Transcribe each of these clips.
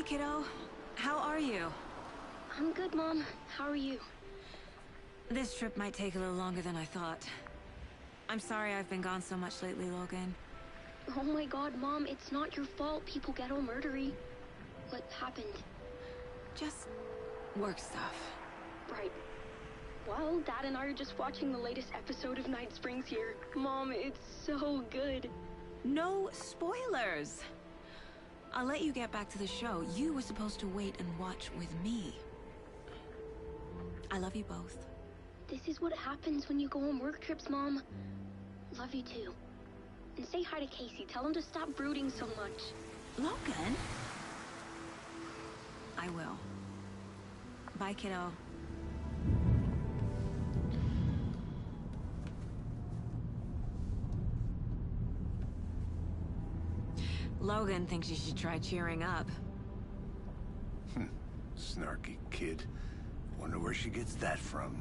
Hey, kiddo. How are you? I'm good, Mom. How are you? This trip might take a little longer than I thought. I'm sorry I've been gone so much lately, Logan. Oh my god, Mom, it's not your fault people get all murdery. What happened? Just work stuff. Right. Well, Dad and I are just watching the latest episode of Night Springs here. Mom, it's so good. No spoilers! I'll let you get back to the show. You were supposed to wait and watch with me. I love you both. This is what happens when you go on work trips, Mom. Love you too. And say hi to Casey. Tell him to stop brooding so much. Logan? I will. Bye, kiddo. Logan thinks you should try cheering up. Snarky kid. Wonder where she gets that from.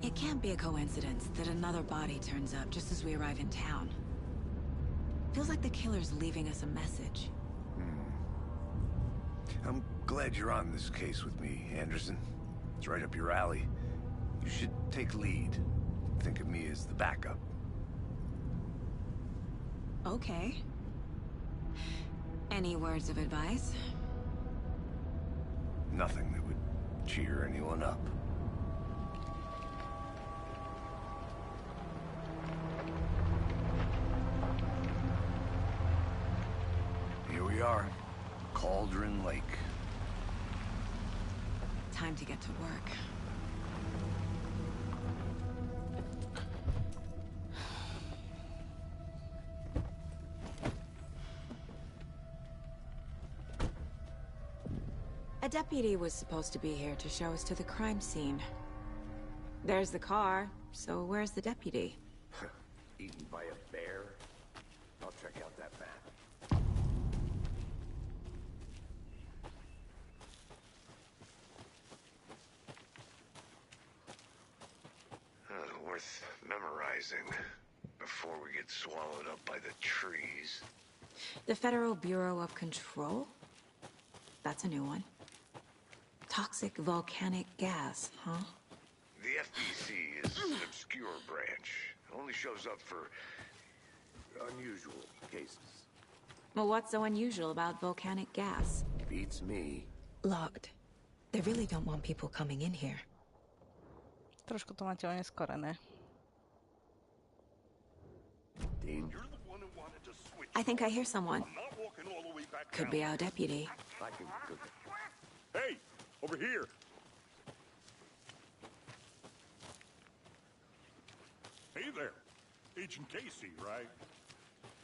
It can't be a coincidence that another body turns up just as we arrive in town. Feels like the killer's leaving us a message. I'm glad you're on this case with me, Anderson. It's right up your alley. You should take lead. Think of me as the backup. Okay. Any words of advice? Nothing that would cheer anyone up. Here we are. Cauldron Lake. Time to get to work. A deputy was supposed to be here to show us to the crime scene. There's the car, so where's the deputy? Eaten by a bear? I'll check out that map. Worth memorizing before we get swallowed up by the trees. The Federal Bureau of Control? That's a new one. Toxic volcanic gas, huh? The FBC is an obscure branch. Only shows up for unusual cases. Well, what's so unusual about volcanic gas? Beats me. Locked. They really don't want people coming in here. Trošku to máte oneskorené. Danger. I think I hear someone. Could be our deputy. I can cook it. Hey, over here. Hey there. Agent Casey, right?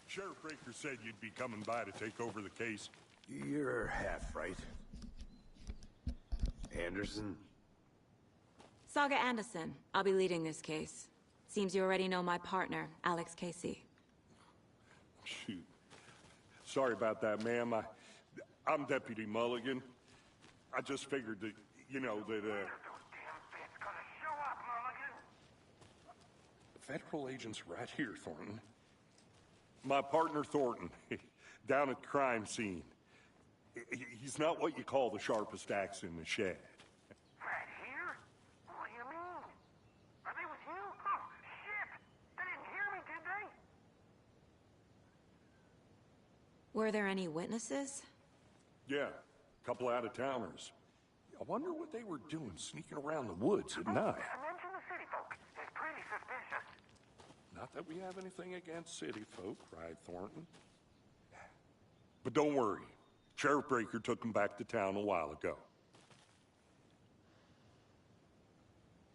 Sheriff Breaker said you'd be coming by to take over the case. You're half right. Anderson? Saga Anderson. I'll be leading this case. Seems you already know my partner, Alex Casey. Shoot. Sorry about that, ma'am. I'm Deputy Mulligan. I just figured that, you know, that, The federal agent's right here, Thornton. My partner, Thornton, down at the crime scene. He's not what you call the sharpest axe in the shed. Right here? What do you mean? Are they with you? Oh, shit! They didn't hear me, did they? Were there any witnesses? Yeah, a couple out-of-towners. I wonder what they were doing sneaking around the woods at night. Mention the city folk. It's pretty suspicious. Not that we have anything against city folk, cried Thornton. But don't worry. Sheriff Breaker took them back to town a while ago.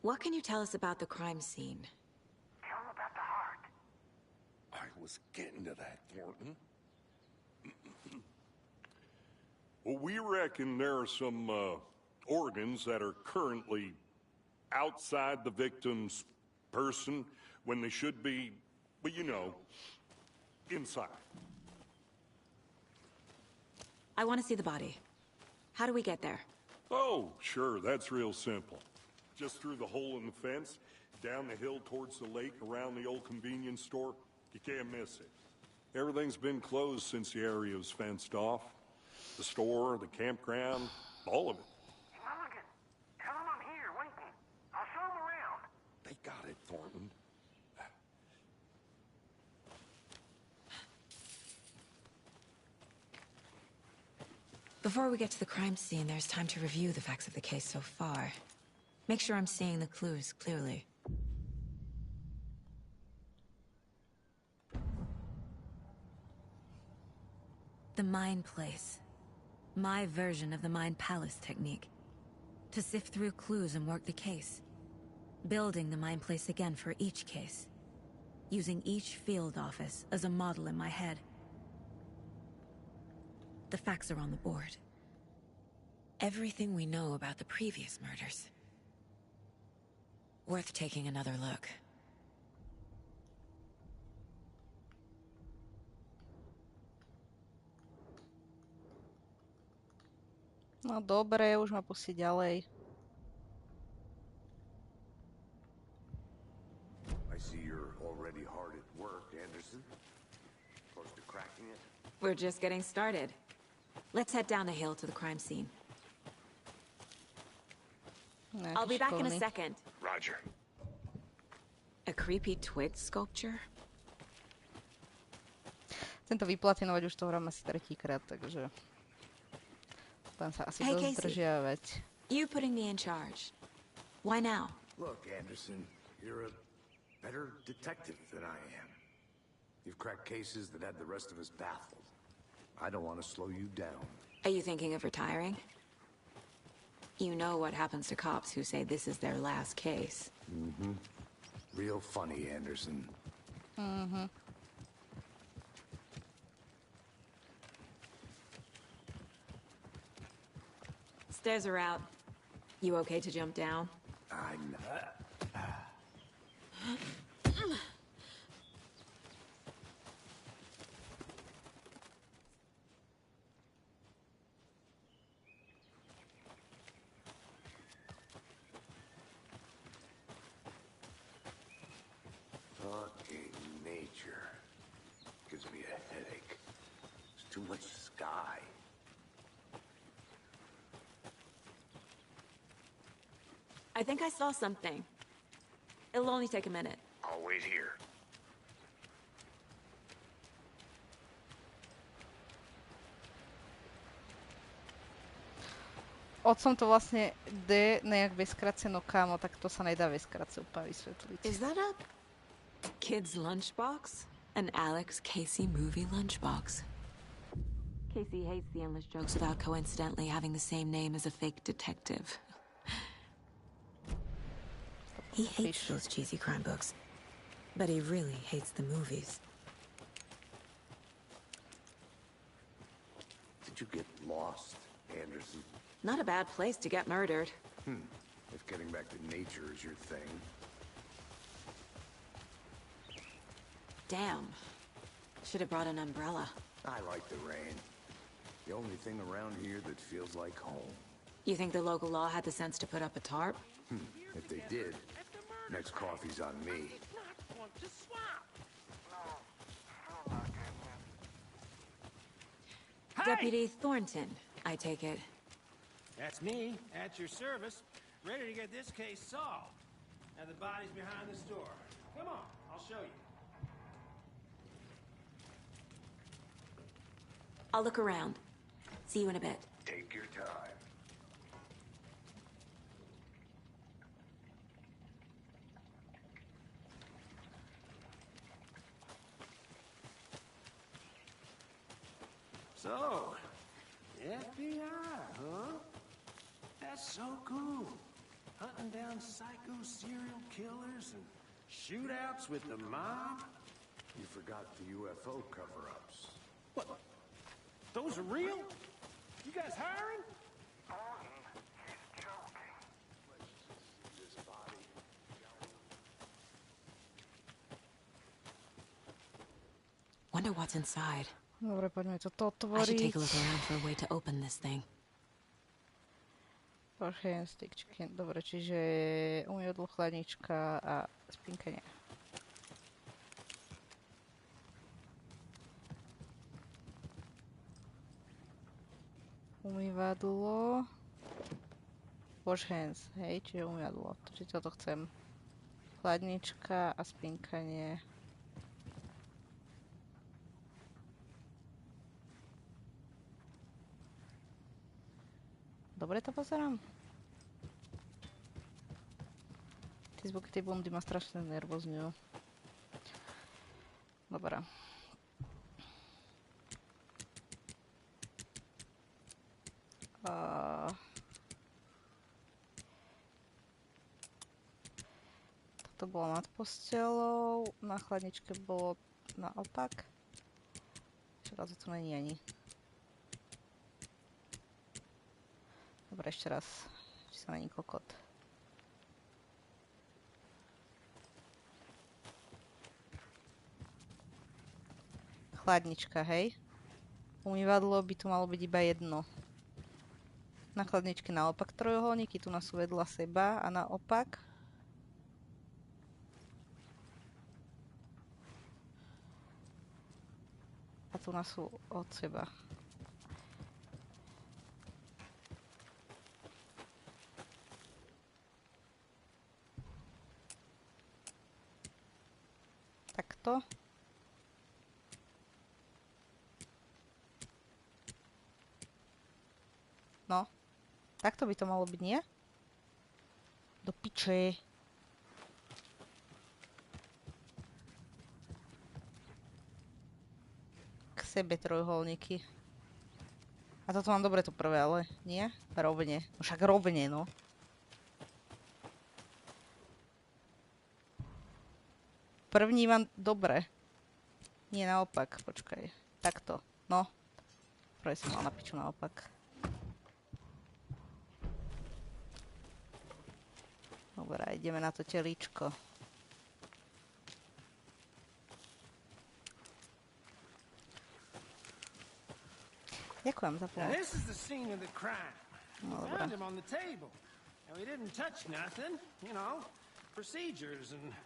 What can you tell us about the crime scene? Tell them about the heart. I was getting to that, Thornton. Well, we reckon there are some organs that are currently outside the victim's person when they should be, well, you know, inside. I want to see the body. How do we get there? Oh, sure, that's real simple. Just through the hole in the fence, down the hill towards the lake, around the old convenience store. You can't miss it. Everything's been closed since the area was fenced off. The store, the campground, all of it. Mulligan, tell him I'm here waiting. I'll show him around. They got it, Thornton. Before we get to the crime scene, there's time to review the facts of the case so far. Make sure I'm seeing the clues clearly. The Mind Place. My version of the Mind Palace technique. To sift through clues and work the case. Building the Mind Place again for each case. Using each field office as a model in my head. The facts are on the board. Everything we know about the previous murders. Worth taking another look. No dobre, už ma pustí ďalej. I see you're already hard at work, Anderson. Close to cracking it. We're just getting started. Let's head down the hill to the crime scene. I'll be back in a second. Roger. A creepy twig sculpture? Chcem to vyplatinovať, už to hrám asi tretíkrát, takže... Tam sa asi dosť zdržiavať. You putting me in charge. Why now? Look, Anderson, you're a better detective than I am. You've cracked cases that had the rest of us baffled. I don't want to slow you down. Are you thinking of retiring? You know what happens to cops who say this is their last case. Mm-hmm. Real funny, Anderson. Mm-hmm. Stairs are out. You okay to jump down? I'm not. Fucking nature. Gives me a headache. There's too much sky. I think I saw something. It'll only take a minute. I'll wait here. Otcom to vlastne D nejak veskraceno, kámo, tak to sa nedá veskrace úplne vysvetliť. Is that a kid's lunchbox? An Alex Casey movie lunchbox. Casey hates the endless jokes about coincidentally having the same name as a fake detective. He hates those cheesy crime books, but he really hates the movies. Did you get lost, Anderson? Not a bad place to get murdered. If getting back to nature is your thing. Damn. Should have brought an umbrella. I like the rain. The only thing around here that feels like home. You think the local law had the sense to put up a tarp? If they did, next coffee's on me. Deputy Thornton, I take it. That's me, at your service, ready to get this case solved. Now the body's behind this door. Come on, I'll show you. I'll look around. See you in a bit. Take your time. So, FBI, huh? That's so cool. Hunting down psycho serial killers and shootouts with the mob. You forgot the UFO cover-ups. What? Those are real? You guys hiring? He's joking. This body. Wonder what's inside. Dobre, poďme toto I should otvoriť. take a look around for a way to open this thing. Wash hands, stick chicken. Dobre, čiže umývadlo, chladnička a spinkanie. Umývadlo. Wash hands, hej, čiže umývadlo. Čiže toto chcem. Chladnička a spinkanie. Dobre to pozerám? Tie zvuky tej bundy ma strašne nervózňujú. Dobre. Toto bolo nad postelou, na chladničke bolo naopak. Teraz to není ani. Dobre, ešte raz. Či sa není kokot. Chladnička, hej? Umývadlo by tu malo byť iba jedno. Na chladničke naopak trojuholníky, tu nás sú vedľa seba a naopak. A tu nás sú od seba. Takto. No. Takto by to malo byť, nie? Do piče. K sebe trojuholníky. A toto mám dobre to prvé, ale nie? Rovne. No však rovne, no. První mám dobre. Nie naopak, počkaj. Takto, no. Prvé som mal na piču naopak. Dobre, ideme na to telíčko. Ďakujem za pomoc. This is the scene of the crime. We found him on the table. And we didn't touch nothing, you know, procedures and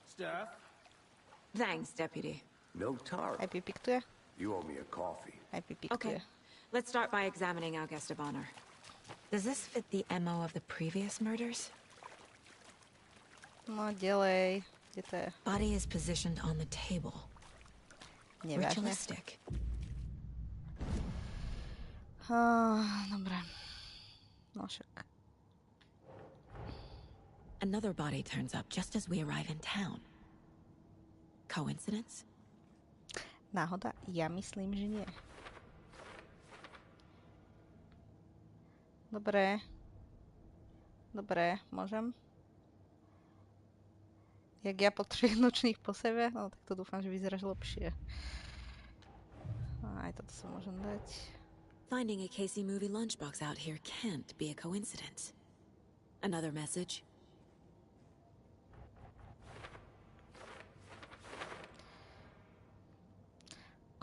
stuff. Thanks, Deputy. No tar. Aj pipiktuje? You owe me a coffee. Aj pipiktuje. Okay, let's start by examining our guest of honor. Does this fit the MO of the previous murders? No, ďalej. Kde to je? Body is positioned on the table. Nevážne. Ritualistic. Dobre. No však. Another body turns up just as we arrive in town. Coincidence? Náhoda? Ja myslím, že nie. Dobre. Dobre, môžem? Jak ja po 3 nočných po sebe? No tak to dúfam, že vyzeráš lepšie. Aj toto sa môžem dať. Finding a Casey movie lunchbox out here can't be a coincidence. Another message?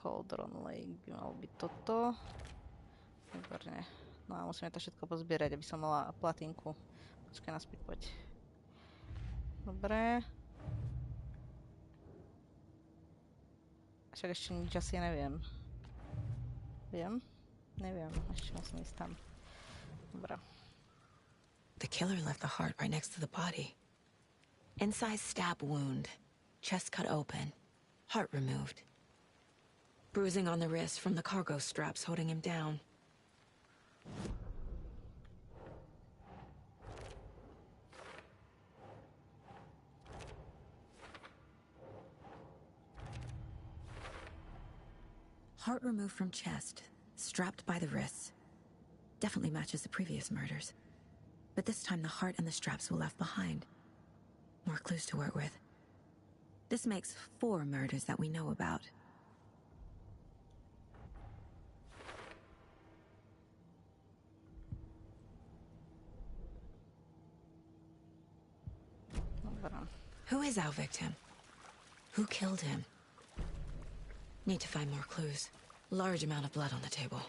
Cauldron Lake by malo byť toto. Výborne. No a musíme to všetko pozbierať, aby som mala platinku. Počkaj, naspäť poď. Dobre. Však ešte nič asi neviem. Viem? Neviem. Ešte musím ísť tam. Dobre. The killer left the heart right next to the body. Inside stab wound. Chest cut open. Heart removed. Bruising on the wrist from the cargo straps holding him down. Heart removed from chest, strapped by the wrists. Definitely matches the previous murders. But this time the heart and the straps were left behind. More clues to work with. This makes 4 murders that we know about. Who is our victim? Who killed him? Need to find more clues. Large amount of blood on the table.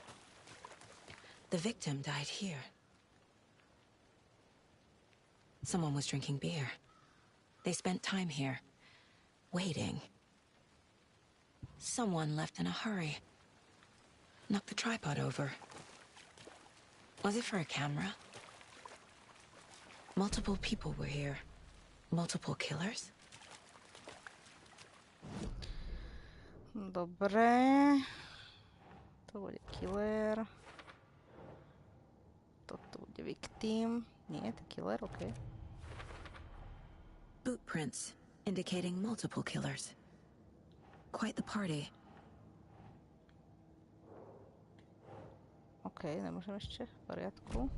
The victim died here. Someone was drinking beer. They spent time here, waiting. Someone left in a hurry. Knocked the tripod over. Was it for a camera? Multiple people were here. Multiple killers? Dobre. To bude killer. Toto bude victim. Nie, to killer, ok. Boot prints, indicating multiple killers. Quite the party. Ok, nemôžem ešte, v poriadku.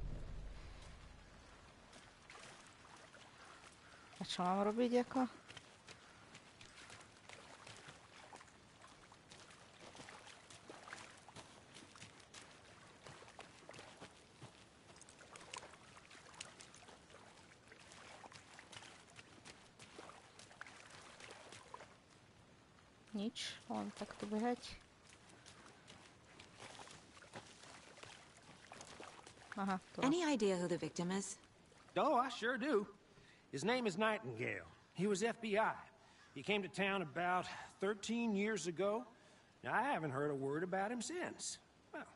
A čo mám robiť ako? Nič, len takto behať. Aha, to. Any idea who the victim is? Oh, I sure do. His name is Nightingale. He was FBI. He came to town about 13 years ago. Now, I haven't heard a word about him since. Well,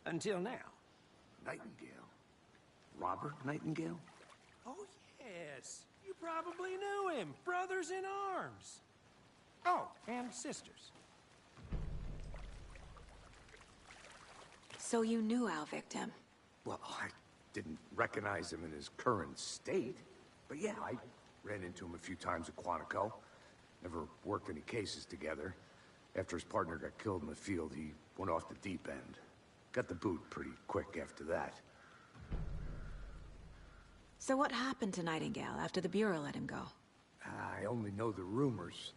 until now. Nightingale? Robert Nightingale? Oh, yes. You probably knew him. Brothers in arms. Oh, and sisters. So you knew our victim? Well, I didn't recognize him in his current state. But yeah, I ran into him a few times at Quantico. Never worked any cases together. After his partner got killed in the field, he went off the deep end. Got the boot pretty quick after that. So what happened to Nightingale after the Bureau let him go? I only know the rumors.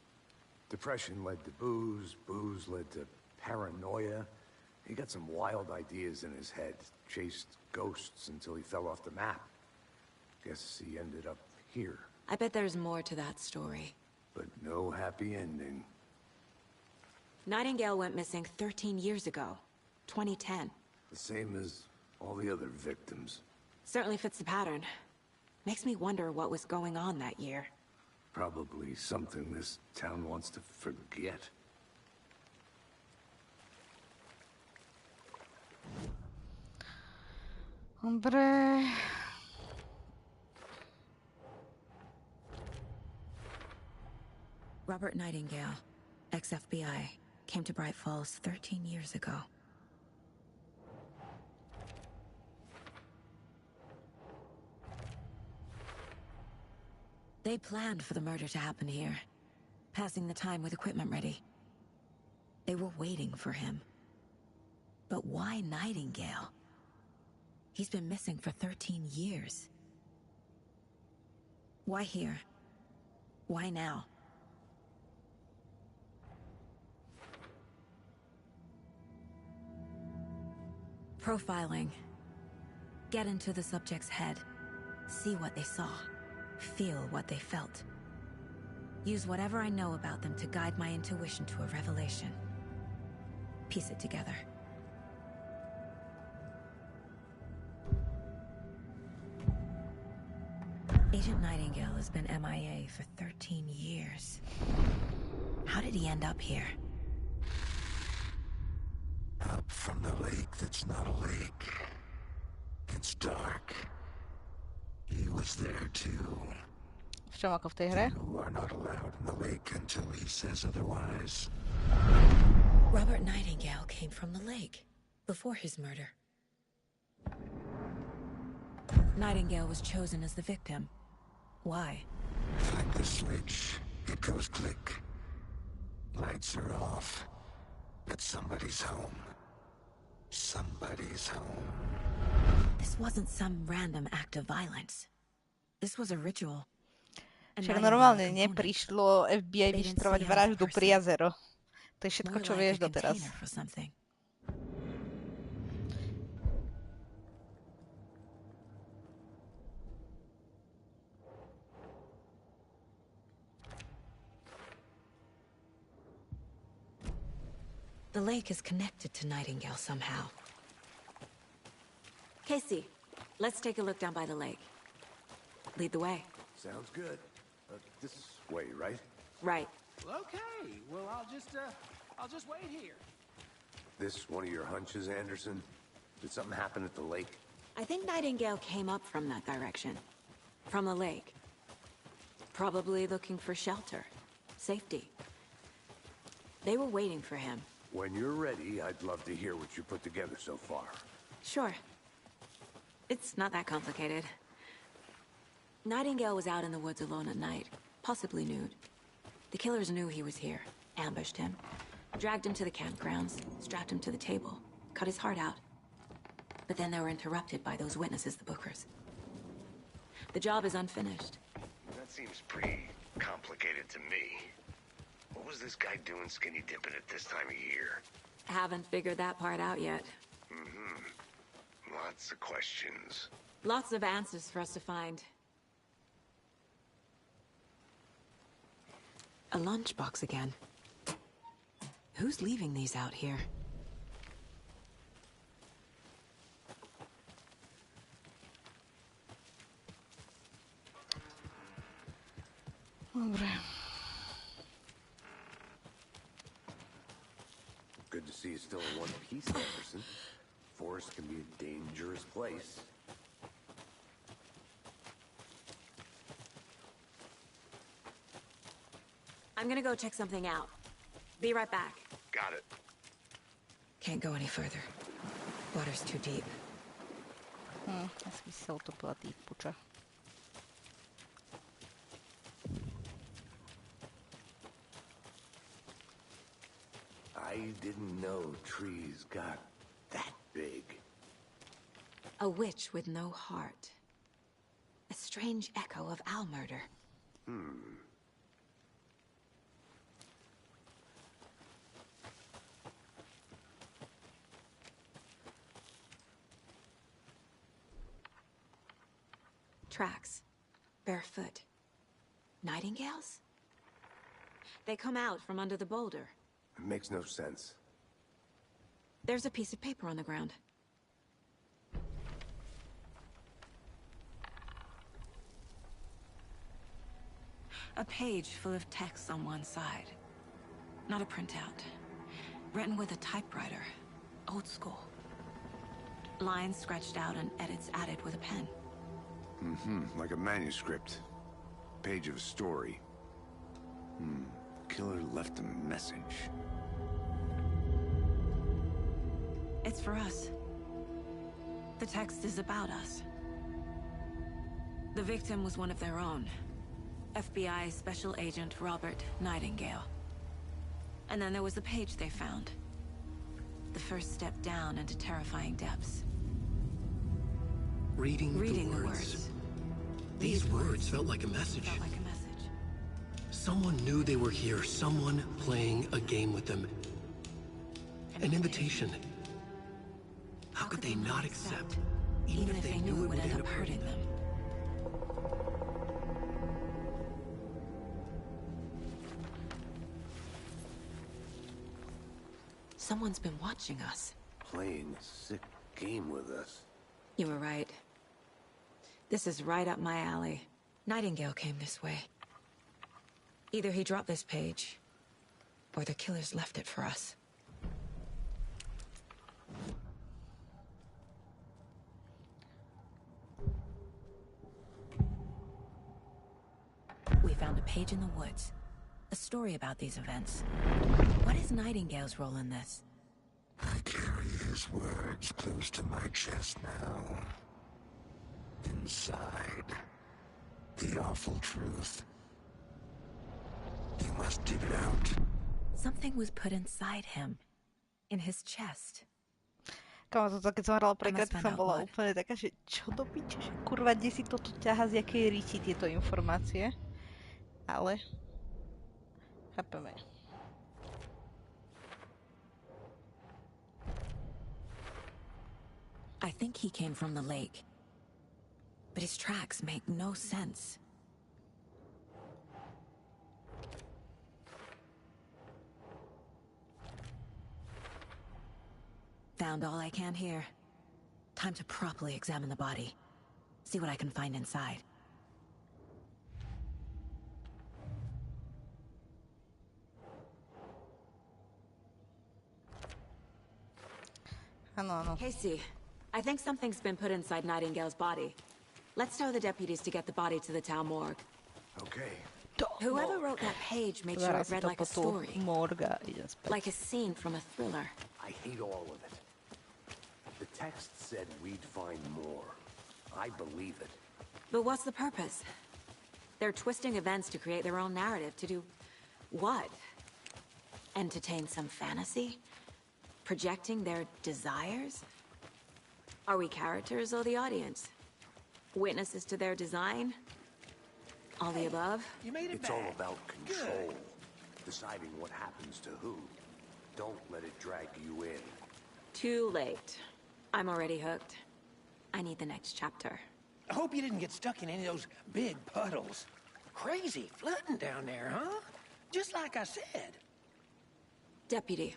Depression led to booze, booze led to paranoia. He got some wild ideas in his head, chased ghosts until he fell off the map. Guess he ended up here. I bet there's more to that story. But no happy ending. Nightingale went missing 13 years ago. 2010. The same as all the other victims. Certainly fits the pattern. Makes me wonder what was going on that year. Probably something this town wants to forget. Dobre. Robert Nightingale, ex-FBI, came to Bright Falls 13 years ago. They planned for the murder to happen here, passing the time with equipment ready. They were waiting for him. But why Nightingale? He's been missing for 13 years. Why here? Why now? Profiling. Get into the subject's head. See what they saw. Feel what they felt. Use whatever I know about them to guide my intuition to a revelation. Piece it together. Agent Nightingale has been MIA for 13 years. How did he end up here? Up from the lake that's not a lake. It's dark. He was there too. V čom ako v tej hre? You are not allowed in the lake until he says otherwise. Robert Nightingale came from the lake before his murder. Nightingale was chosen as the victim. Why? Like the switch, it goes click. Lights are off. But somebody's home. Somebody's home. This wasn't some random act of violence. This was a ritual. Však normálne neprišlo FBI vyšetrovať vraždu pri jazero. To je všetko, čo vieš doteraz. The lake is connected to Nightingale somehow. Casey, let's take a look down by the lake. Lead the way. Sounds good. This way, right? Right. Okay, well, I'll just wait here. This one of your hunches, Anderson? Did something happen at the lake? I think Nightingale came up from that direction. From the lake. Probably looking for shelter. Safety. They were waiting for him. When you're ready, I'd love to hear what you put together so far. Sure. It's not that complicated. Nightingale was out in the woods alone at night, possibly nude. The killers knew he was here, ambushed him, dragged him to the campgrounds, strapped him to the table, cut his heart out. But then they were interrupted by those witnesses, the Bookers. The job is unfinished. That seems pretty complicated to me. What was this guy doing skinny dipping at this time of year? Haven't figured that part out yet. Lots of questions. Lots of answers for us to find. A lunchbox again. Who's leaving these out here? Dobre. Good to see you still in one piece, Anderson. Forest can be a dangerous place. I'm gonna go check something out. Be right back. Got it. Can't go any further. Water's too deep. Asi by sa utopila tých puča. I didn't know trees got that big. A witch with no heart. A strange echo of owl murder. Tracks. Barefoot. Nightingales? They come out from under the boulder. It makes no sense. There's a piece of paper on the ground. A page full of text on one side. Not a printout. Written with a typewriter. Old school. Lines scratched out and edits added with a pen. Like a manuscript. Page of a story. Killer left a message. It's for us. The text is about us. The victim was one of their own. FBI Special Agent Robert Nightingale. And then there was the page they found. The first step down into terrifying depths. Reading the the words. These words felt like a message. Felt like a message. Someone knew they were here, someone playing a game with them. An invitation. How could they not accept, even if they knew it would end up hurting them? Someone's been watching us. Playing a sick game with us. You were right. This is right up my alley. Nightingale came this way. Either he dropped this page, or the killers left it for us. We found a page in the woods. A story about these events. What is Nightingale's role in this? I carry his words close to my chest now. Inside, the awful truth. You must dig it out. Something was put inside him. In his chest. Kámo, toto keď som hrala prekrát, find som out bola what. úplne taká, že čo do piče, že kurva, kde si toto ťaha z jakej ríti tieto informácie. Ale... chápeme. I think he came from the lake. But his tracks make no sense. Found all I can here. Time to properly examine the body. See what I can find inside. Áno. Casey, I think something's been put inside Nightingale's body. Let's tell the deputies to get the body to the town morgue. Okay. Whoever wrote that page made sure it read like a story. Morga idem späť. Like a scene from a thriller. I hate all of it. The text said we'd find more. I believe it. But what's the purpose? They're twisting events to create their own narrative. To do what? Entertain some fantasy? Projecting their desires? Are we characters or the audience? Witnesses to their design? All the above? You made it It's back. all about control. Deciding what happens to who. Don't let it drag you in. Too late. I'm already hooked. I need the next chapter. I hope you didn't get stuck in any of those big puddles. Crazy flooding down there, huh? Just like I said. Deputy,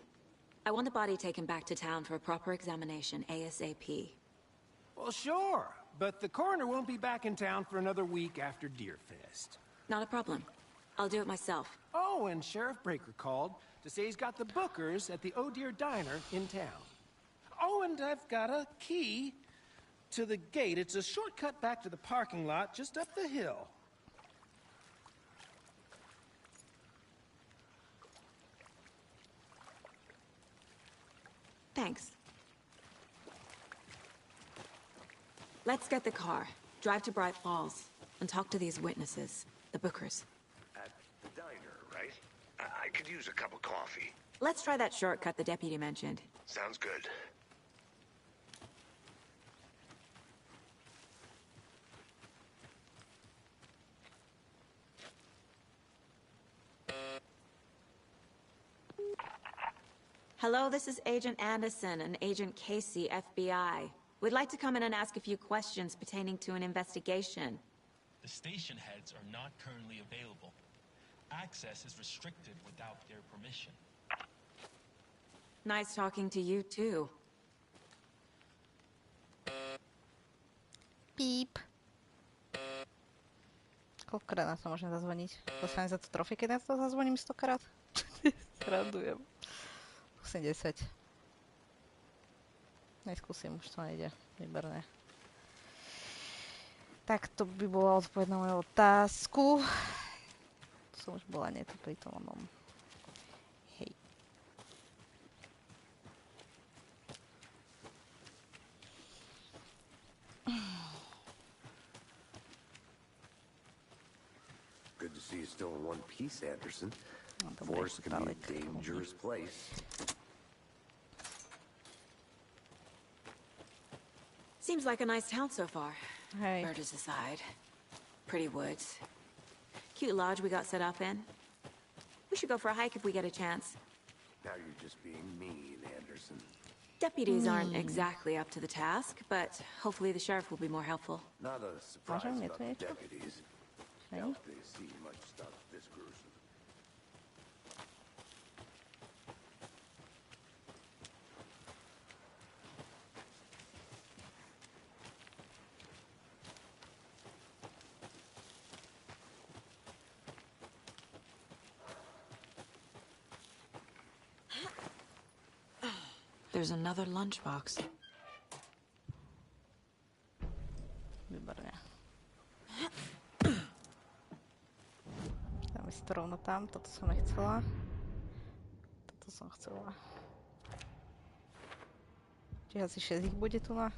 I want the body taken back to town for a proper examination ASAP. Well, sure. But the coroner won't be back in town for another week after Deerfest. Not a problem. I'll do it myself. Oh, and Sheriff Breaker called to say he's got the Bookers at the Oh Dear Diner in town. Oh, and I've got a key to the gate. It's a shortcut back to the parking lot just up the hill. Thanks. Let's get the car, drive to Bright Falls, and talk to these witnesses, the Bookers. At the diner, right? I could use a cup of coffee. Let's try that shortcut the deputy mentioned. Sounds good. Hello, this is Agent Anderson and Agent Casey, FBI. We'd like to come in and ask a few questions pertaining to an investigation. The station heads are not currently available. Access is restricted without their permission. Nice talking to you, too. Píp. Koľkokrát na to môžem zazvoniť? Dostanem za to trofy, keď na to zazvoním 100-krát? Srandujem. 80. Neskúsim, už to nejde. Výborné. Tak to by bola odpoveď na moju otázku. Tu som už bola, nie to pri tom onom. Hej. Good to see you still in one piece, Anderson. No, Forest can be a dangerous place. Seems like a nice town so far. Hey. Murders aside. Pretty woods. Cute lodge we got set up in. We should go for a hike if we get a chance. Now you're just being mean, Anderson. Deputies aren't exactly up to the task, but hopefully the sheriff will be more helpful. Not a surprise about the deputies. Doubt they see much stuff this gruesome. There's another lunchbox. Výborne. Dáme si to rovno tam, toto som nechcela. Toto som chcela. Čiže asi 6 ich bude tu na?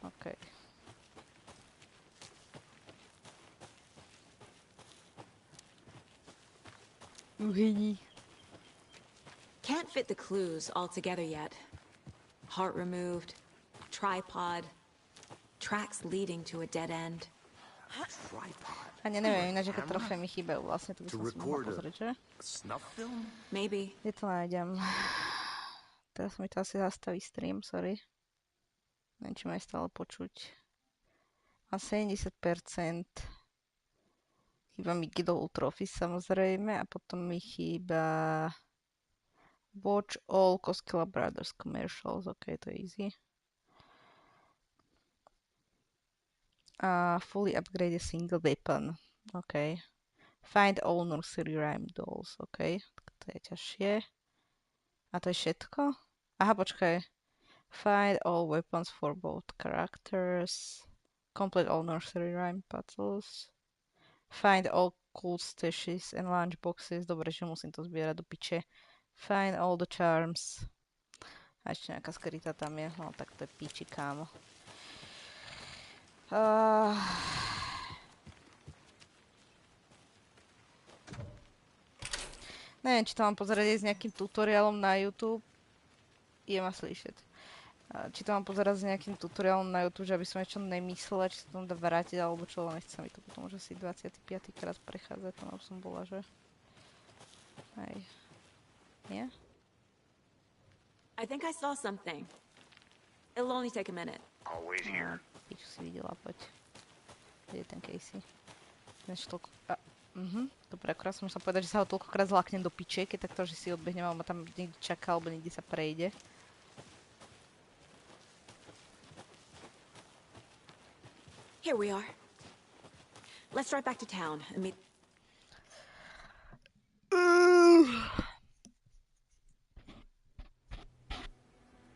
OK. Uhení. Can't fit the clues all together yet. Heart removed, tripod, tracks leading to a dead end. Tripod? Ani neviem, ináč, aké trofé mi chýbajú vlastne, to by som si mohla pozrieť, že? Snuff film? Maybe. Kde to nájdem? Teraz mi to asi zastaví stream, sorry. Neviem, či ma je stále počuť. Mám 70%. Chýba mi Guild Trophy samozrejme a potom mi chýba Watch all Koskela Brothers commercials, ok, to je easy. Fully upgraded single weapon, ok. Find all nursery rhyme dolls, ok. To je ťažšie. A to je všetko? Aha, počkaj. Find all weapons for both characters. Complete all nursery rhyme puzzles. Find all cool stashes and lunch boxes. Dobre, že musím to zbierať do piče. Find all the charms. A ešte nejaká skrytá tam je. No tak to je piči, kámo. Neviem, či to mám pozerať aj s nejakým tutoriálom na YouTube. Je ma slyšet. Či to mám pozerať s nejakým tutoriálom na YouTube, že aby som niečo nemyslela, či sa tam dá vrátiť, alebo čo, nechce sa mi to potom už asi 25. krát prechádzať, tam som bola, že? Hej. Nie? I think I saw something. It'll only take a minute. Always here. Piču si videla, poď. Kde je ten Casey? Než toľko... Dobre, akorát som musela povedať, že sa ho toľkokrát zláknem do piče, keď takto, že si odbehnem, alebo ma tam niekde čaká, alebo niekde sa prejde. Here we are. Let's drive back to town and meet...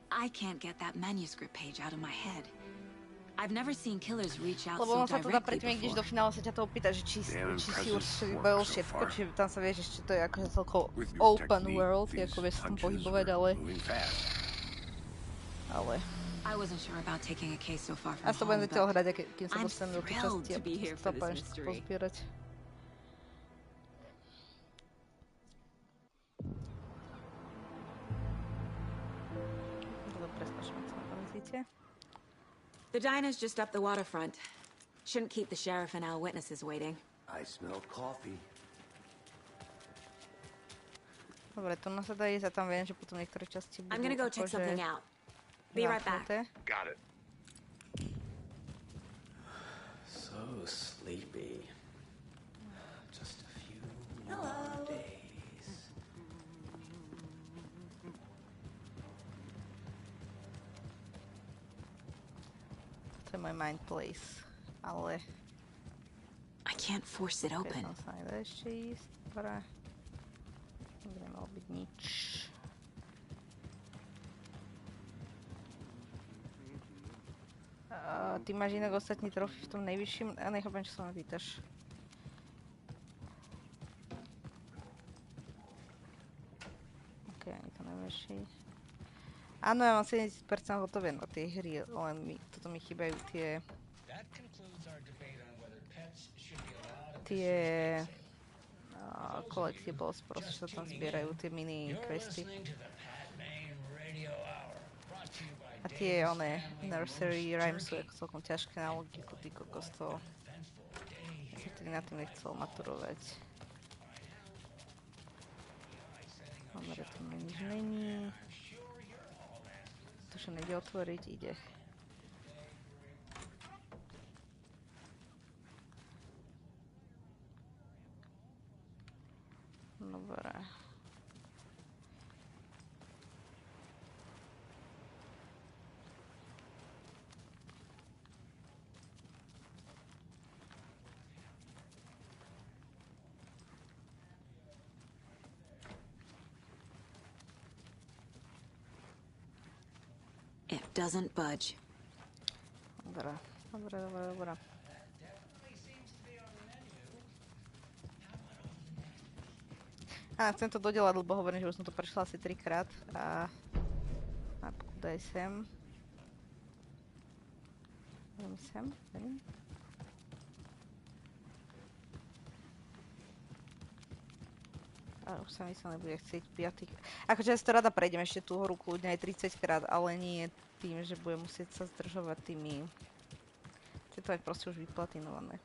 I can't get that manuscript page out of my head. I've never seen killers reach out Lebo so on sa teda directly predtým, keď ideš do before. finále, sa ťa to opýta, že či si už vybavil všetko, čiže tam sa vieš, ešte to je akože celko With your open technique, world, these ako vieš sa tam hunches pohybovať, are ale... moving fast. I wasn't sure about taking a case so far from A to home, budem zatiaľ but hrať, kým sa I'm dostanem do tej thrilled časti to be here a for this poviem, že to mystery. pozbierať. Dobre, sprašujem, co tam myslíte? The diner's just up the waterfront. Shouldn't keep the sheriff and our witnesses waiting. I smell coffee. Dobre, tu sa dá ísť a tam viem, že potom niektoré časti budú I'm gonna go check something out. Be right back. Got it. So sleepy. Just a few more days. To je môj mind place, ale... I can't force it Keď open. tam sa nedá ešte ísť, dobre. Dobre, nemalo byť nič. Ty máš inak ostatní trofy v tom najvyšším? Ja nechápem, čo sa ma pýtaš. Ok, ani to najvyšší. Áno, ja mám 70% hotové na tie hry, len toto mi chýbajú tie... Tie... collectibles, proste sa tam zbierajú tie mini questy. A tie, nursery rhymes sú ako celkom ťažké na logiku, ty kokos to... Ja som tedy na tým nechcel maturovať. Dobre, tu nič není. To, čo nejde otvoriť, ide. Dobre. It doesn't budge. Dobre. A chcem to dodelať, lebo hovorím, že už som to prešla asi 3-krát a mapku daj sem. Daj sem, verím. A už sa mi sa nebude chcieť 5. Akože ja si to rada prejdem ešte tú hru kľudne aj 30-krát, ale nie tým, že budem musieť sa zdržovať tými... Chcem to mať proste už vyplatinované.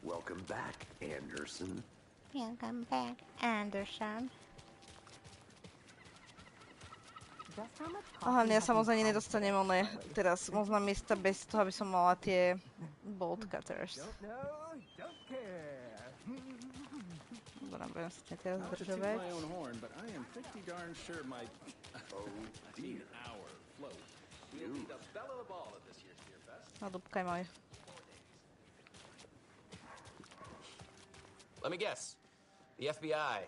Welcome back, Anderson. Welcome back, Anderson. Hlavne ja samozrejme nedostanem teraz moc na miesta bez toho, aby som mala tie bolt cutters. Dobre, budem sa teraz zdržovať. No dúbkaj môj. Let me guess. The FBI.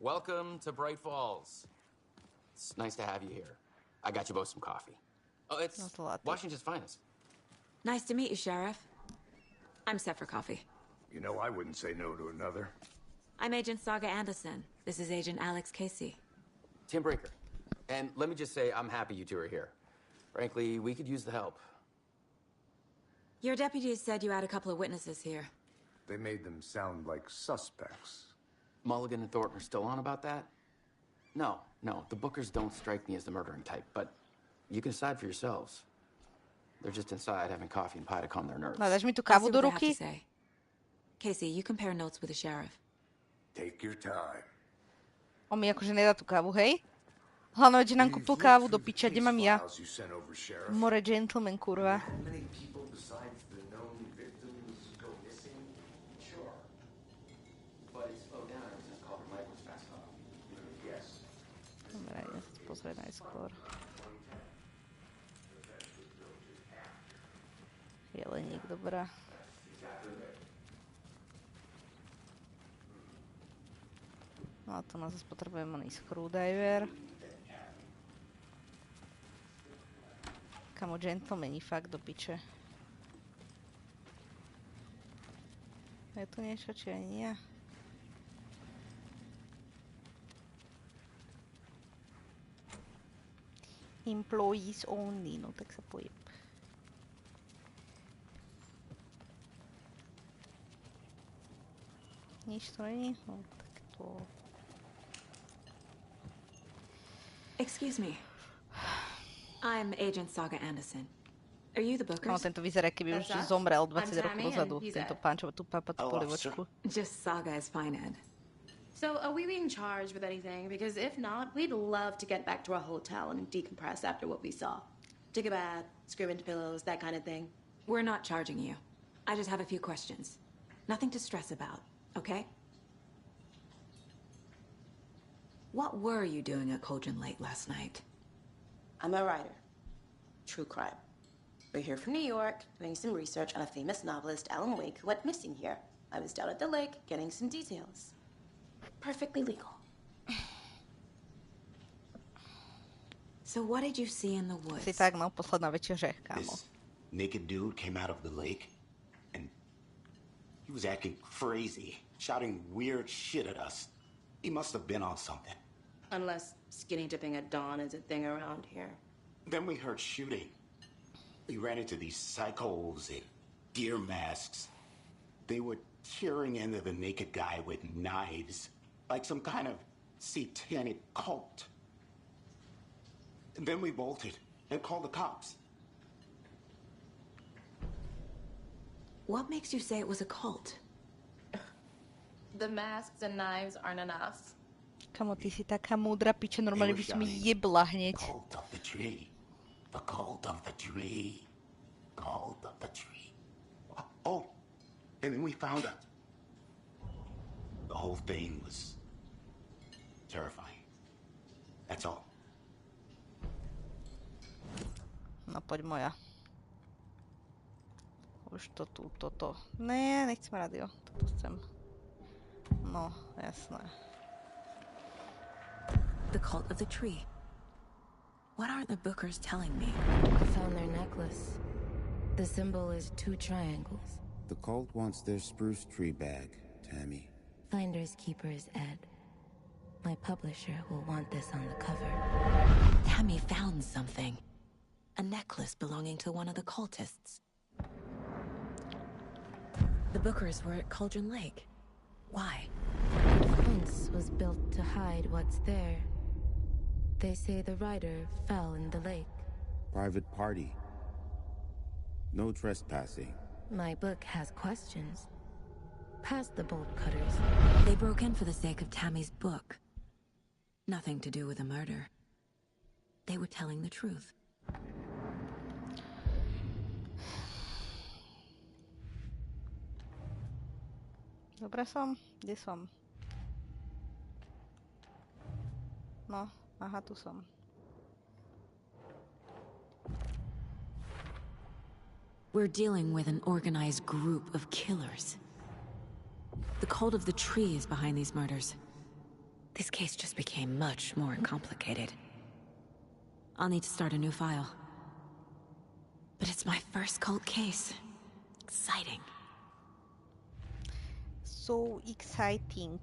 Welcome to Bright Falls. It's nice to have you here. I got you both some coffee. Oh, it's Not a lot. Washington's finest. Nice to meet you, Sheriff. I'm set for coffee. You know, I wouldn't say no to another. I'm Agent Saga Anderson. This is Agent Alex Casey. Tim Brinker. And let me just say, I'm happy you two are here. Frankly, we could use the help. Your deputies said you had a couple of witnesses here. They made them sound like suspects. Mulligan and Thornton are still on about that? No, the Bookers don't strike me as the murdering type, but you can decide for yourselves. They're just inside having coffee and pie to calm their nerves. No, dáš mi tú I'll kávu see do what they have to ruky? say. Casey, you compare notes with the sheriff. Take your time. On mi akože nedá tú kávu, hej? Hlavne, že nám kúpil kávu do piča, kde mám ja? More gentleman, kurva. Dobre, idem sa pozrieť najskôr. Jeleník, dobrá. No a to nás zase potrebujeme oný screwdriver. Kamo, gentlemani, fakt do piče. Je tu niečo, či aj nie? Employees only, no tak sa pojeb. Nič to není? No tak to... Excuse me. I'm Agent Saga Anderson. Are you the No, Bookers? tento vyzerá, keby už zomrel 20 rokov dozadu. Tento pán, čo má tú papatú polivočku. Just Saga is fine, Ed. So, are we being charged with anything? Because if not, we'd love to get back to our hotel and decompress after what we saw. Take a bath, scream into pillows, that kind of thing. We're not charging you. I just have a few questions. Nothing to stress about, okay? What were you doing at Cauldron Lake last night? I'm a writer. True crime. We're here from New York, doing some research on a famous novelist, Alan Wake, who went missing here. I was down at the lake, getting some details. Perfectly legal. So what did you see in the woods? Si tak, no, posledná večeře, kámo. This naked dude came out of the lake, and he was acting crazy, shouting weird shit at us. He must have been on something. Unless skinny dipping at dawn is a thing around here. Then we heard shooting. We ran into these psychos in deer masks. They were tearing into the naked guy with knives, like some kind of satanic cult. And then we bolted and called the cops. What makes you say it was a cult? The masks and knives aren't enough. Kamo, ty si taká múdra piče, normálne by si mi jebla hneď. Cult of the tree. The cult of the tree. Cult of the tree. Oh, and then we found out. The whole thing was terrifying. That's all. No poď moja. Už to tu, toto. Ne, nechcem rádio. Toto chcem. No, jasné. The cult of the tree. What are the Bookers telling me? I found their necklace. The symbol is 2 triangles. The cult wants their spruce tree bag, Tammy. Finders keepers, Ed. My publisher will want this on the cover. Tammy found something. A necklace belonging to one of the cultists. The Bookers were at Cauldron Lake. Why? The fence was built to hide what's there. They say the rider fell in the lake. Private party. No trespassing. My book has questions. Past the bolt cutters. They broke in for the sake of Tammy's book. Nothing to do with the murder. They were telling the truth. Dobre som? Kde som? No, aha, tu som. We're dealing with an organized group of killers. The cult of the tree is behind these murders. This case just became much more complicated. I'll need to start a new file. But it's my first cult case. Exciting. So exciting.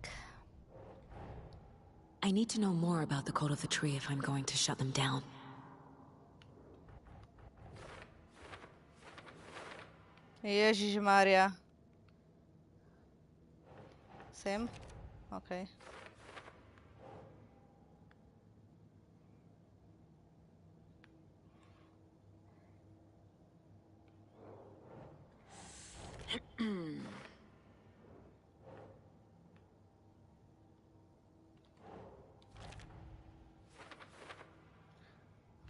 I need to know more about the Cult of the Tree if I'm going to shut them down. Ježišmária. Sem? OK.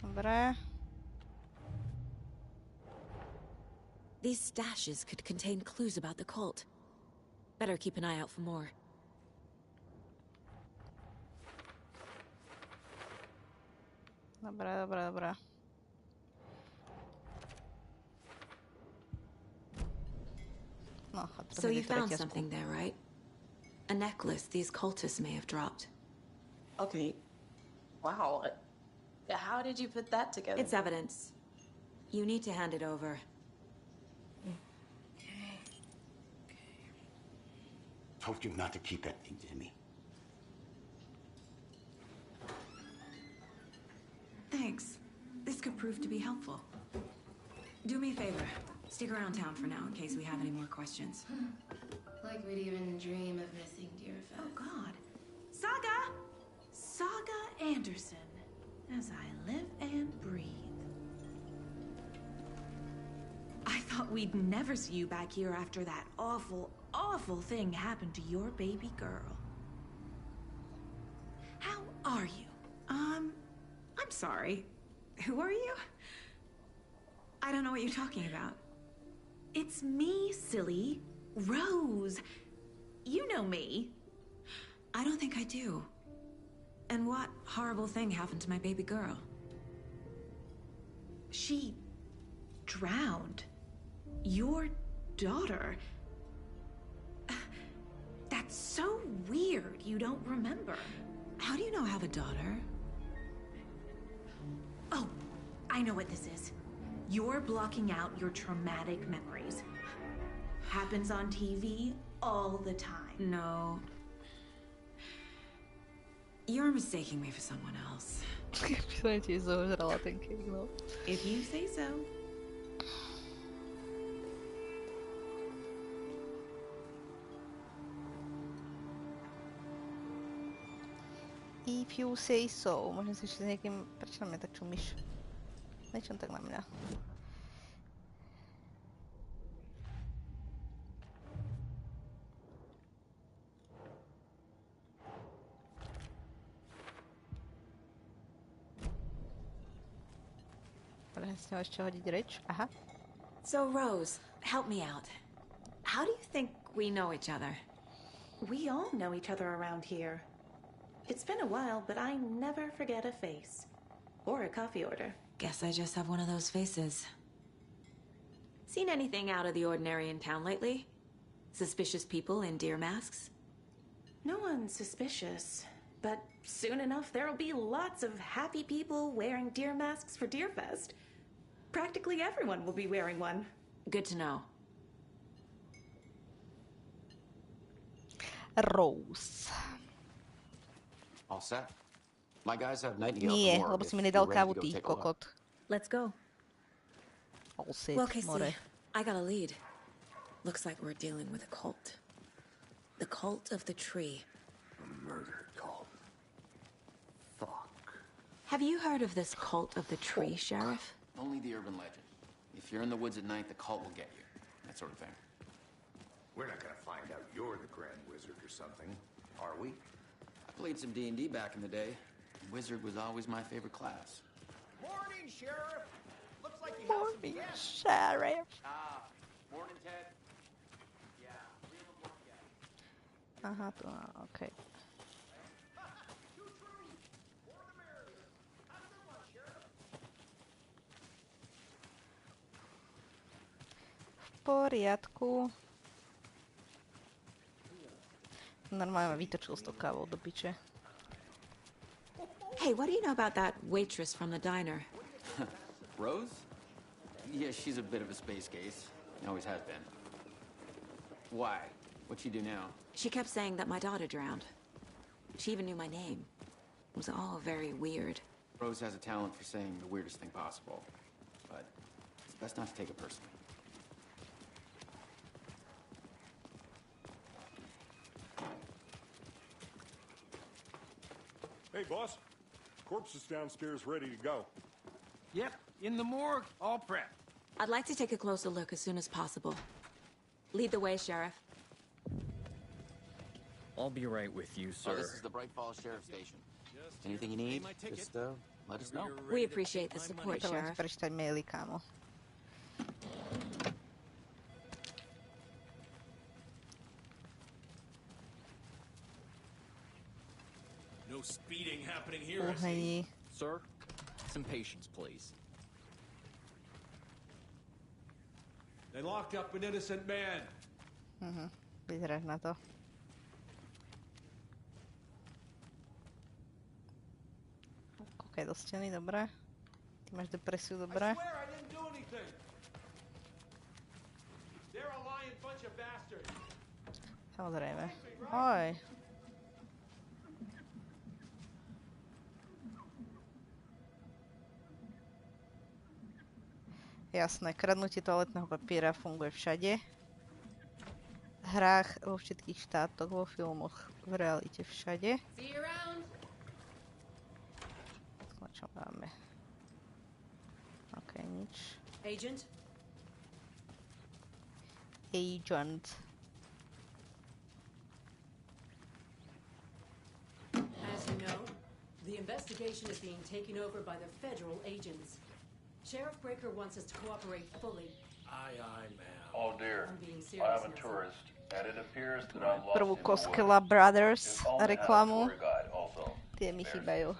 Dobre. These stashes could contain clues about the cult. Better keep an eye out for more. Dobre. No, So you found something there, right? A necklace these cultists may have dropped. Okay. Wow. How did you put that together? It's evidence. You need to hand it over. Told you not to keep that thing to me. Thanks. This could prove to be helpful. Do me a favor. Stick around town for now in case we have any more questions. Like we'd even dream of missing Deerfest. Oh, God. Saga! Saga Anderson. As I live and breathe. I thought we'd never see you back here after that awful, awful thing happened to your baby girl. How are you? I'm sorry. Who are you? I don't know what you're talking about. It's me, silly. Rose. You know me. I don't think I do. And what horrible thing happened to my baby girl? She drowned. Your daughter. That's so weird you don't remember. How do you know I have a daughter? Oh, I know what this is. You're blocking out your traumatic memories. Happens on TV all the time. No. You're mistaking me for someone else. If you say so. If you say so. Môžem si ešte s niekým... Prečo na mňa tak čumíš? Nečom tak na mňa. Budem s ňou ešte hodiť reč. Aha. So, Rose, help me out. How do you think we know each other? We all know each other around here. It's been a while, but I never forget a face. Or a coffee order. Guess I just have one of those faces. Seen anything out of the ordinary in town lately? Suspicious people in deer masks? No one's suspicious. But soon enough, there'll be lots of happy people wearing deer masks for Deerfest. Practically everyone will be wearing one. Good to know. Rose. All set? My guys have Nightingale Nie, for more lebo if si mi you're nedal ready kávu, to go ty take a look. kokot. Let's go. All set, Well, Casey, more. I got a lead. Looks like we're dealing with a cult. The Cult of the Tree. A murder cult. Fuck. Have you heard of this Cult of the Tree, Sheriff? Only the urban legend. If you're in the woods at night, the cult will get you. That sort of thing. We're not gonna find out you're the Grand Wizard or something, are we? I played some D&D back in the day. Wizard was always my favorite class. Morning, Sheriff. Looks like you Morning, Sheriff. Ah, morning, Ted. Yeah, Aha, to, okej. V poriadku. Normálne ma vytočil s tou kávou do piče. Hey, what do you know about that waitress from the diner? Rose? Yeah, she's a bit of a space case. Always has been. Why? What'd she do now? She kept saying that my daughter drowned. She even knew my name. It was all very weird. Rose has a talent for saying the weirdest thing possible. But it's best not to take it personally. Hey, boss. Corpse is downstairs ready to go. Yep, in the morgue, all prepped. I'd like to take a closer look as soon as possible. Lead the way, Sheriff. I'll be right with you, sir. Oh, this is the Bright Falls Sheriff Station. Anything you need, just let us know. We appreciate the support, Potrebujem si Sheriff. prečítať maily, kámo. No speeding happening here, I see. Uhení. Sir, some patience, please. They locked up an innocent man. Vyzeráš na to. Koľkaj do steny, dobre. Ty máš depresiu, dobre. I swear I didn't do anything. They're a lying bunch of bastards. Samozrejme. Oj. Jasné, kradnutie toaletného papiera funguje všade. V hrách, vo všetkých štátoch, vo filmoch, v realite všade. Čo máme? Ok, nič. Agent? Agent. As you know, the investigation is being taken over by the federal agents. Sheriff Breaker wants us to cooperate fully. Aye, aye, ma'am. Oh dear, I'm being serious I am a now. tourist, and it appears that I'm lost Prvú in the Koskela woods. Brothers If only had a reklamu. tour guide also. Tie mi chýbajú.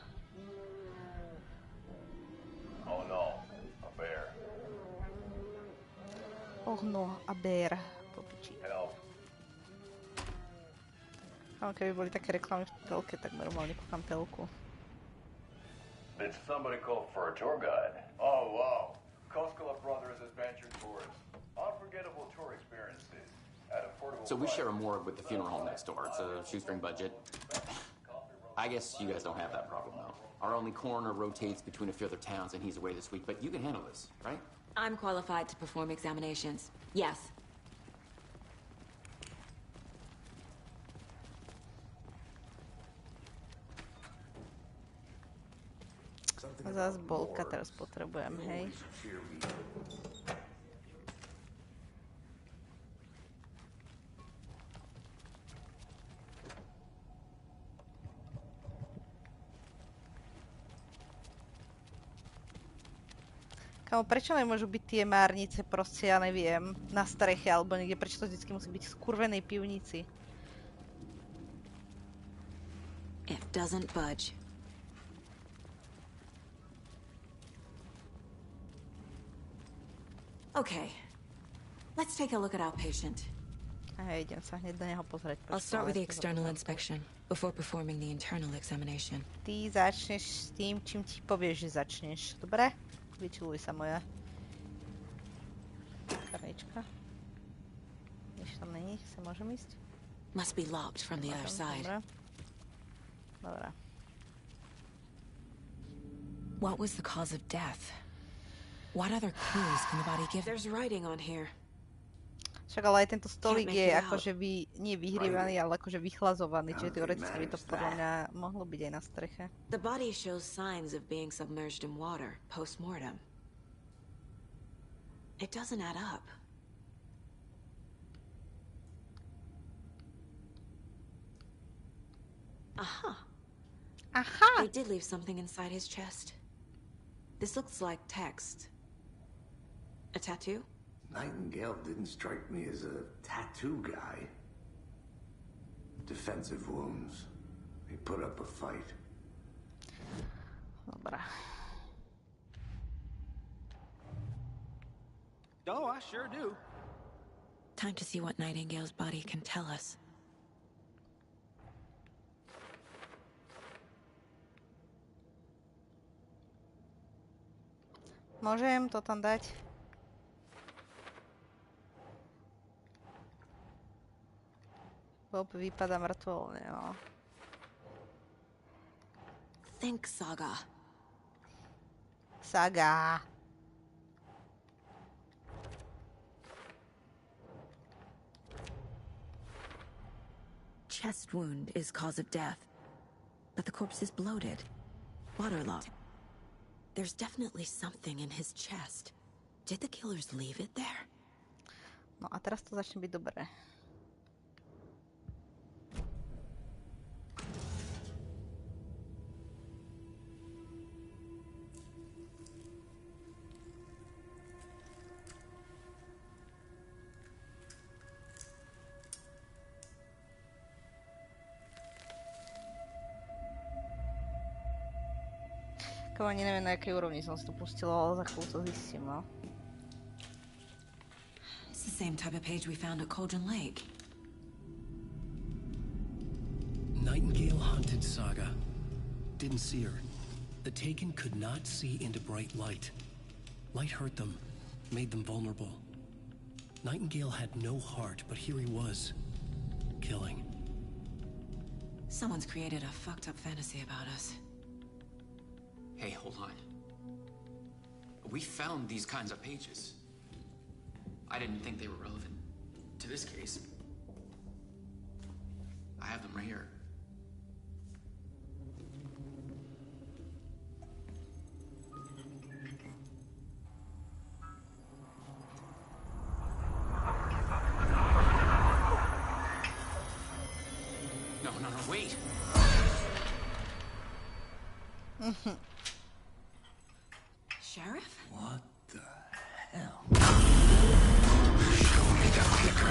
Oh no, a bear. Oh no, a bear. Popiči. Help. Ale keby boli také reklamy v telke, tak normálne kúkam telku. Did somebody call for a tour guide? Oh wow, Koskela Brothers Adventure Tours. Unforgettable tour experiences at affordable So we prices. share a morgue with the funeral home next door. It's a shoestring budget. I guess you guys don't have that problem, though. Our only coroner rotates between a few other towns, and he's away this week, but you can handle this, right? I'm qualified to perform examinations. Yes. A zás bolka teraz potrebujem, hej. Kámo, prečo nemôžu byť tie márnice proste, ja neviem, na streche alebo niekde? Prečo to vždycky musí byť v skurvenej pivnici? It doesn't budge. Okay. Let's take a look at our patient. Hej, idem sa hneď na neho pozrieť. I'll start with the Počkaj, external inspection before performing the internal examination. Ty začneš s tým, čím ti povieš, že začneš. Dobre? Vyčiluj sa moja. Karnička. Nič tam není, sa môžem ísť? Must be locked from the other side. Dobre. Dobre. What was the cause of death? What other clues can the body give? There's writing on here. Však ale aj tento stolík make je it out. akože nie vyhrievaný, ale akože vychlazovaný, čiže teoreticky by to podľa mňa mohlo byť aj na streche. The body shows signs of being submerged in water post-mortem. It doesn't add up. Aha. Aha! They did leave something inside his chest. This looks like text. A tattoo? Nightingale didn't strike me as a tattoo guy. Defensive wounds. He put up a fight. Dobrá. Oh, I sure do. Time to see what Nightingale's body can tell us. Môžem to tam dať? Bob vypadá mŕtvolne, no. Think, Saga. Saga. Chest wound is cause of death, but the corpse is bloated, waterlogged. There's definitely something in his chest. Did the killers leave it there? No a teraz to začne byť dobré. Ani neviem, na akej úrovni som si to pustila, ale za chvíľu to zistím, no. It's the same type of page we found at Cauldron Lake. Nightingale hunted Saga. Didn't see her. The Taken could not see into bright light. Light hurt them, made them vulnerable. Nightingale had no heart, but here he was, killing. Someone's created a fucked up fantasy about us. Hey, hold on. We found these kinds of pages. I didn't think they were relevant to this case. I have them right here. No, wait. Sheriff? What the hell? Show me the clicker.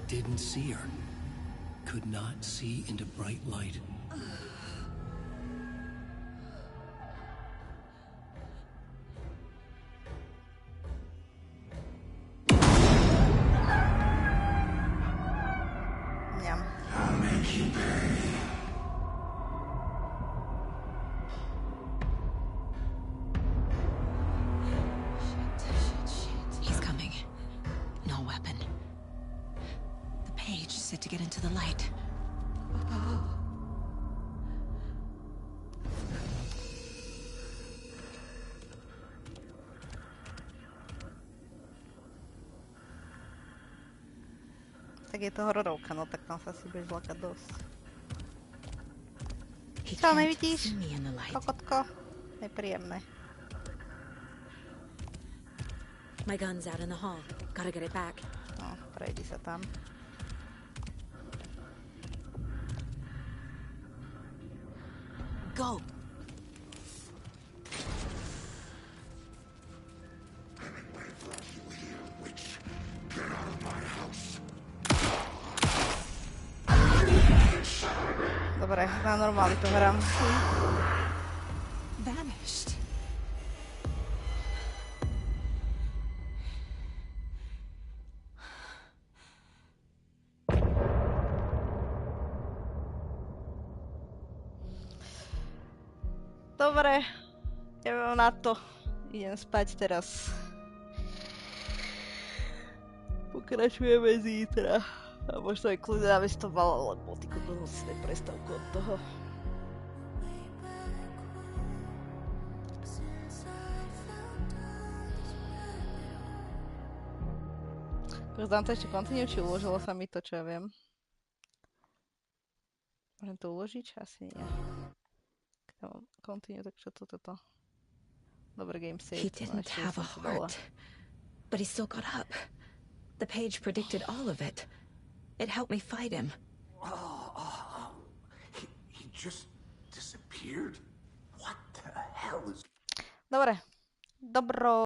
Didn't see her. Could not see into bright light. I'll make you pay. He's coming. No weapon. The page said to get into the light. Tak je to hororovka, no tak tam sa si budeš zlakať dosť. Čo, nevidíš? Kokotko? Nepríjemné. My gun's out in the hall. Gotta get it back. No, prejdi sa tam. Go! Get out of my house. Dobre, na normáli to hrám. Vanished. Dobre, idem na to. Idem spať teraz. Pokračujeme zítra. A možno aj kľudne navestovala, lebo ty kokos neprestávku od toho. Dám to ešte continue, či uložilo sa mi to, čo ja viem. Môžem to uložiť? Asi nie. Continue, tak čo toto? Dobre, game save. He didn't have a heart, but he still got up. The page predicted all of it. It helped me fight him. He just disappeared? Dobre. Dobro.